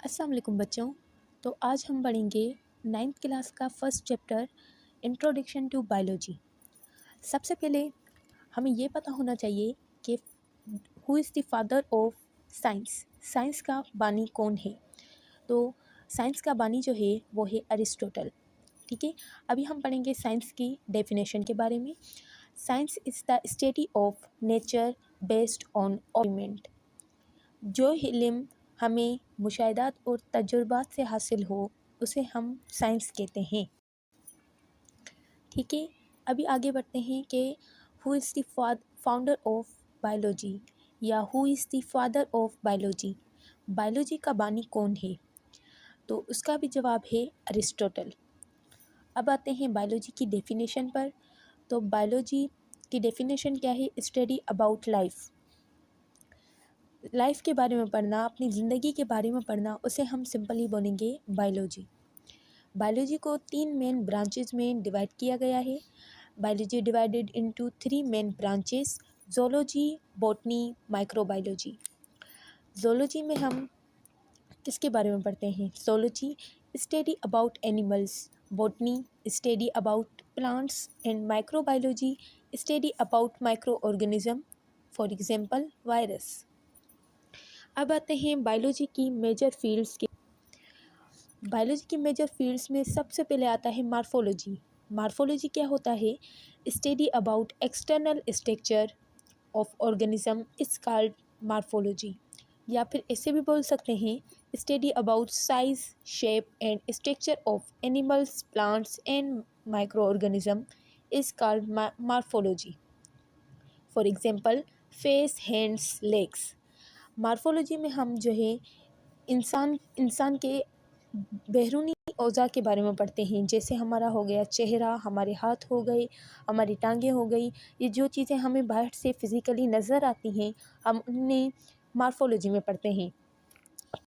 अस्सलाम वालेकुम बच्चों। तो आज हम पढ़ेंगे 9th क्लास का first chapter introduction to biology. सबसे पहले हमें ये पता होना चाहिए कि who is the father of science. Science का बानी कौन है? तो साइंस का बानी जो है वो है अरिस्टोटल। ठीक है, अभी हम पढ़ेंगे साइंस की डेफिनेशन के बारे में। Science is the study of nature based on experiment. जो इल्म हमें मुशाहिदात और तजुर्बात से हासिल हो उसे हम साइंस कहते हैं। ठीक है, अभी आगे बढ़ते हैं कि who is the founder of biology या who is the father of biology. Biology का बानी कौन है? तो उसका भी जवाब है अरिस्टोटल। अब आते हैं बायोलॉजी की डेफिनेशन पर। तो बायोलॉजी की डेफिनेशन क्या है? स्टडी अबाउट लाइफ के बारे में पढ़ना, अपनी ज़िंदगी के बारे में पढ़ना, उसे हम सिंपली बोलेंगे बायोलॉजी। बायोलॉजी को 3 मेन ब्रांचेस में डिवाइड किया गया है। Biology divided into 3 main branches: zoology, botany, microbiology. Zoology में हम किसके बारे में पढ़ते हैं? Zoology study about animals, botany study about plants and microbiology study about micro organism, for example virus. अब आते हैं बायोलॉजी की मेजर फील्ड्स के। बायोलॉजी की मेजर फील्ड्स में सबसे पहले आता है मार्फोलॉजी। मार्फोलॉजी क्या होता है? Study about external structure of organism is called morphology, या फिर ऐसे भी बोल सकते हैं study about size, shape and structure of animals, plants and micro organism is called morphology. For example face, hands, legs. Morphology में हम जो है इंसान के बैरूनी औज़ा के बारे में पढ़ते हैं। जैसे हमारा हो गया चेहरा, हमारे हाथ हो गए, हमारी टांगें हो गई। ये जो चीज़ें हमें बाहर से फिज़िकली नज़र आती हैं हम उन्हें मार्फोलॉजी में पढ़ते हैं।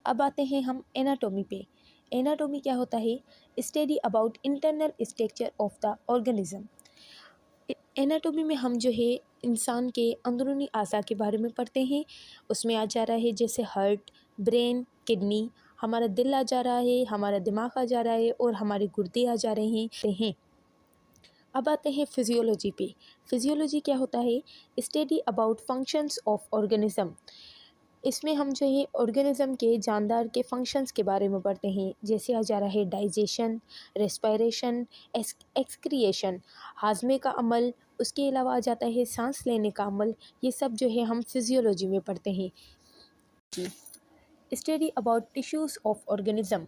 अब आते हैं हम एनाटॉमी पे। एनाटॉमी क्या होता है? Study about internal structure of the organism. Anatomy में हम जो है इंसान के अंदरूनी अज़ा के बारे में पढ़ते हैं। उसमें आ जा रहा है जैसे हार्ट, ब्रेन, किडनी, हमारा दिल आ जा रहा है, हमारा दिमाग आ जा रहा है और हमारे गुर्दे आ जा रहे हैं। अब आते हैं फिजियोलॉजी पे। फिजियोलॉजी क्या होता है? Study about functions of organism. इसमें हम जो है ऑर्गेनिज्म के जानदार के फंक्शंस के बारे में पढ़ते हैं। जैसे आ जा रहा है डाइजेशन, रेस्पिरेशन, एक्सक्रिएशन, हाजमे का अमल, उसके अलावा आ जाता है सांस लेने का अमल। ये सब जो है हम फिजियोलॉजी में पढ़ते हैं। Study about tissues of organism.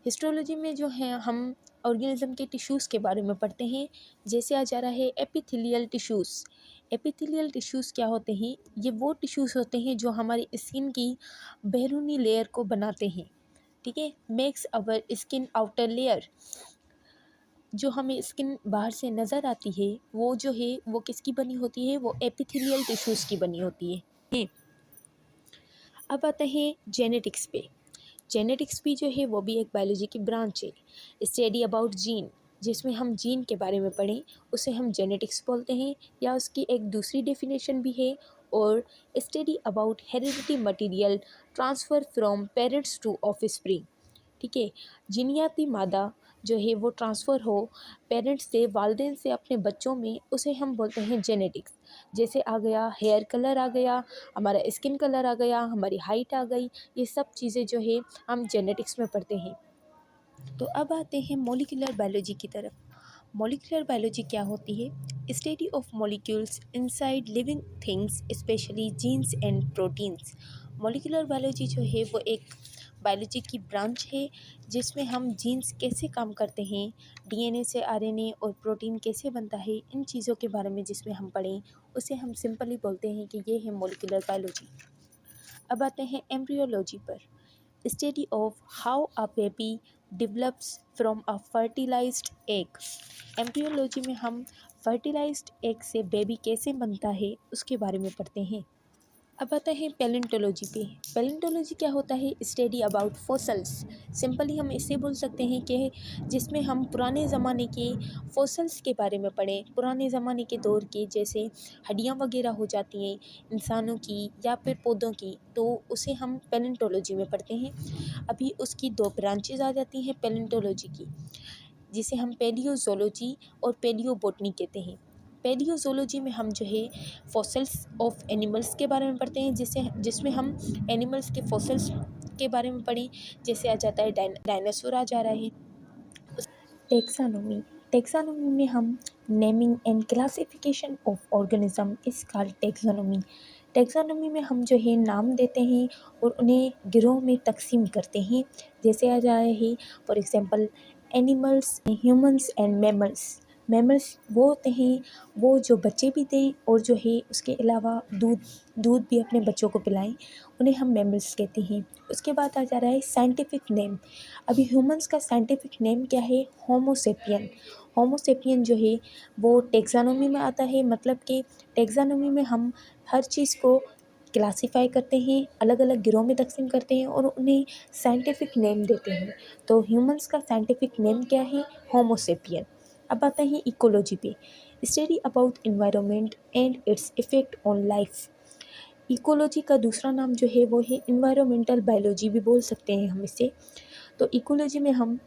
Histology में जो है हम ऑर्गेनिज्म के टिश्यूज़ के बारे में पढ़ते हैं। जैसे आ जा रहा है एपिथेलियल टिश्यूज़। एपिथेलियल टिश्यूज़ क्या होते हैं? ये वो टिश्यूज़ होते हैं जो हमारी स्किन की बैरूनी लेयर को बनाते हैं। ठीक है, makes our skin outer layer. जो हमें स्किन बाहर से नज़र आती है वो जो है वो किसकी बनी होती है? वो एपिथेलियल टिश्यूज़ की बनी होती है। अब आते हैं जेनेटिक्स पे। जेनेटिक्स भी जो है वो भी एक बायोलॉजी की ब्रांच है। स्टडी अबाउट जीन, जिसमें हम जीन के बारे में पढ़ें उसे हम जेनेटिक्स बोलते हैं, या उसकी एक दूसरी डेफिनेशन भी है। और study about heredity material transfer from parents to offspring. ठीक है, जीनियाती मादा जो है वो ट्रांसफ़र हो पेरेंट्स से, वालिदैन से अपने बच्चों में, उसे हम बोलते हैं जेनेटिक्स। जैसे आ गया हेयर कलर, आ गया हमारा स्किन कलर, आ गया हमारी हाइट आ गई। ये सब चीज़ें जो है हम जेनेटिक्स में पढ़ते हैं। तो अब आते हैं मॉलिक्यूलर बायोलॉजी की तरफ। मॉलिक्यूलर बायोलॉजी क्या होती है? Study of molecules inside living things specially genes and proteins. Molecular biology जो है वो एक बायोलॉजी की ब्रांच है जिसमें हम जीन्स कैसे काम करते हैं, डीएनए से आरएनए और प्रोटीन कैसे बनता है, इन चीज़ों के बारे में जिसमें हम पढ़ें उसे हम सिंपली बोलते हैं कि ये है मॉलिक्यूलर बायोलॉजी। अब आते हैं एम्ब्रियोलॉजी पर। Study of how a baby develops from a fertilised egg. Embryology में हम फर्टिलाइज्ड एग से बेबी कैसे बनता है उसके बारे में पढ़ते हैं। अब आता है पैलेंटोलॉजी पे। पैलेंटोलॉजी क्या होता है? Study about fossils. सिंपली हम इसे बोल सकते हैं कि जिसमें हम पुराने ज़माने के फॉसल्स के बारे में पढ़ें, पुराने ज़माने के दौर के, जैसे हड्डियाँ वगैरह हो जाती हैं इंसानों की या फिर पौधों की, तो उसे हम पैलेंटोलॉजी में पढ़ते हैं। अभी उसकी दो ब्रांचेज आ जाती हैं पैलेंटोलॉजी की, जिसे हम पैलियोजोलॉजी और पैलियोबोटनी कहते हैं। पैलियोजोलॉजी में हम जो है फॉसल्स ऑफ एनिमल्स के बारे में पढ़ते हैं, जिसमें हम एनिमल्स के फॉसल्स के बारे में पढ़ें। जैसे आ जाता है डायनासोर आ जा रहा है। टेक्सानोमी। टेक्सानोमी में हम naming and classification of organism is called taxonomy. Taxonomy में हम जो है नाम देते हैं और उन्हें गिरोह में तकसीम करते हैं। जैसे आ जाए है for example animals, humans and mammals. Mammals वो होते हैं वो जो बच्चे भी दें और जो है उसके अलावा दूध दूध भी अपने बच्चों को पिलाएं, उन्हें हम मैमल्स कहते हैं। उसके बाद आ जा रहा है साइंटिफिक नेम। अभी ह्यूमंस का साइंटिफिक नेम क्या है? होमोसेपियन। होमोसेपियन जो है वो टेक्सानोमी में आता है, मतलब कि टेक्सानोमी में हम हर चीज़ को क्लासीफाई करते हैं, अलग अलग गिरोह में तकसीम करते हैं और उन्हें साइंटिफिक नेम देते हैं। तो ह्यूमंस का साइंटिफिक नेम क्या है? होमोसेपियन। अब आता है इकोलॉजी पे। Study about environment and its effect on life. Ecology का दूसरा नाम जो है वो है इन्वायरमेंटल बायोलॉजी भी बोल सकते हैं हम इसे। तो इकोलॉजी में हम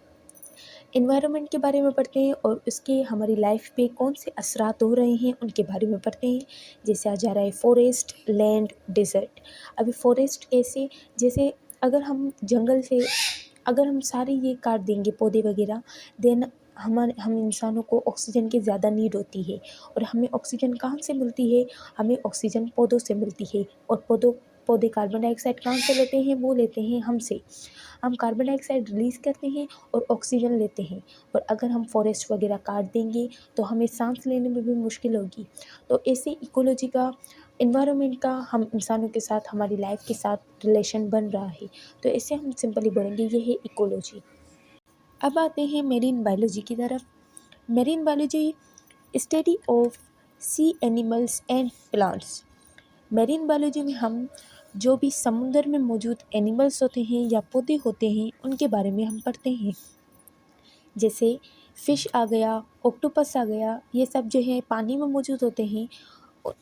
इन्वायरमेंट के बारे में पढ़ते हैं और उसके हमारी लाइफ पे कौन से असरात हो रहे हैं उनके बारे में पढ़ते हैं। जैसे आ जा रहा है फॉरेस्ट, लैंड, डेजर्ट। अभी फॉरेस्ट कैसे? जैसे अगर हम जंगल से अगर हम सारे ये काट देंगे पौधे वगैरह, देन हम इंसानों को ऑक्सीजन की ज़्यादा नीड होती है। और हमें ऑक्सीजन कहाँ से मिलती है? हमें ऑक्सीजन पौधों से मिलती है। और पौधे कार्बन डाइऑक्साइड कहाँ से लेते हैं? वो लेते हैं हमसे। हम कार्बन डाइऑक्साइड रिलीज़ करते हैं और ऑक्सीजन लेते हैं। और अगर हम फॉरेस्ट वगैरह काट देंगे तो हमें सांस लेने में भी मुश्किल होगी। तो ऐसे इकोलॉजी का, इन्वायरमेंट का हम इंसानों के साथ, हमारी लाइफ के साथ रिलेशन बन रहा है। तो इसे हम सिंपली बोलेंगे ये है इकोलॉजी। अब आते हैं मेरीन बायोलॉजी की तरफ। Marine biology study of sea animals and plants. Marine biology में हम जो भी समुद्र में मौजूद एनिमल्स होते हैं या पौधे होते हैं उनके बारे में हम पढ़ते हैं। जैसे फ़िश आ गया, ऑक्टोपस आ गया, ये सब जो है पानी में मौजूद होते हैं। और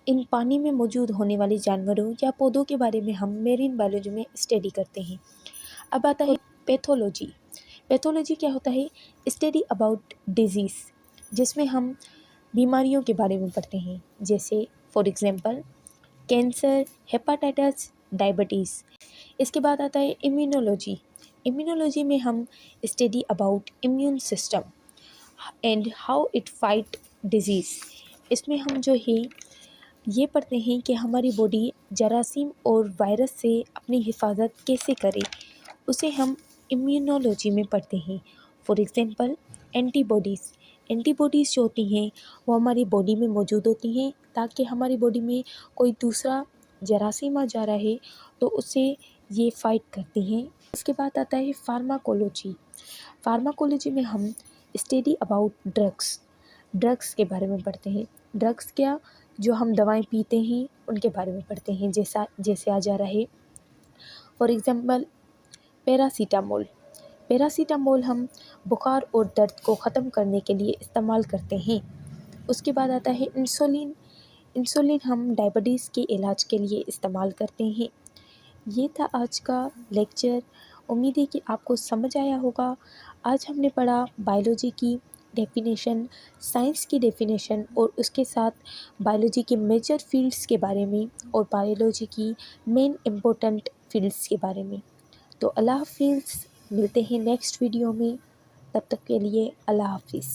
इन पानी में मौजूद होने वाले जानवरों या पौधों के बारे में हम मेरीन बायोलॉजी में स्टडी करते हैं। अब आता है पैथोलॉजी। पैथोलॉजी क्या होता है? स्टडी अबाउट डिजीज़, जिसमें हम बीमारियों के बारे में पढ़ते हैं। जैसे for example cancer, hepatitis, diabetes. इसके बाद आता है इम्यूनोलॉजी। इम्यूनोलॉजी में हम study about immune system and how it fight disease. इसमें हम जो है ये पढ़ते हैं कि हमारी बॉडी जरासीम और वायरस से अपनी हिफाजत कैसे करे, उसे हम इम्यूनोलॉजी में पढ़ते हैं। For example antibodies. एंटीबॉडीज़ जो होती हैं वो हमारी बॉडी में मौजूद होती हैं ताकि हमारी बॉडी में कोई दूसरा जरासीम आ जा रहा है तो उसे ये फाइट करती हैं। इसके बाद आता है फार्माकोलॉजी। फार्माकोलॉजी में हम स्टडी अबाउट ड्रग्स के बारे में पढ़ते हैं। ड्रग्स क्या? जो हम दवाएं पीते हैं उनके बारे में पढ़ते हैं। जैसे आ जा रहा है फॉर एग्जांपल पैरासीटामोल। पैरासीटामोल हम बुखार और दर्द को ख़त्म करने के लिए इस्तेमाल करते हैं। उसके बाद आता है इंसुलिन। इंसुलिन हम डायबिटीज़ के इलाज के लिए इस्तेमाल करते हैं। ये था आज का लेक्चर। उम्मीद है कि आपको समझ आया होगा। आज हमने पढ़ा बायोलॉजी की डेफिनेशन, साइंस की डेफिनेशन और उसके साथ बायोलॉजी के मेजर फील्ड्स के बारे में और बायोलॉजी की मेन इम्पोर्टेंट फील्ड्स के बारे में। तो अल्लाह हाफिज़, मिलते हैं नेक्स्ट वीडियो में। तब तक के लिए अल्लाह हाफिज़।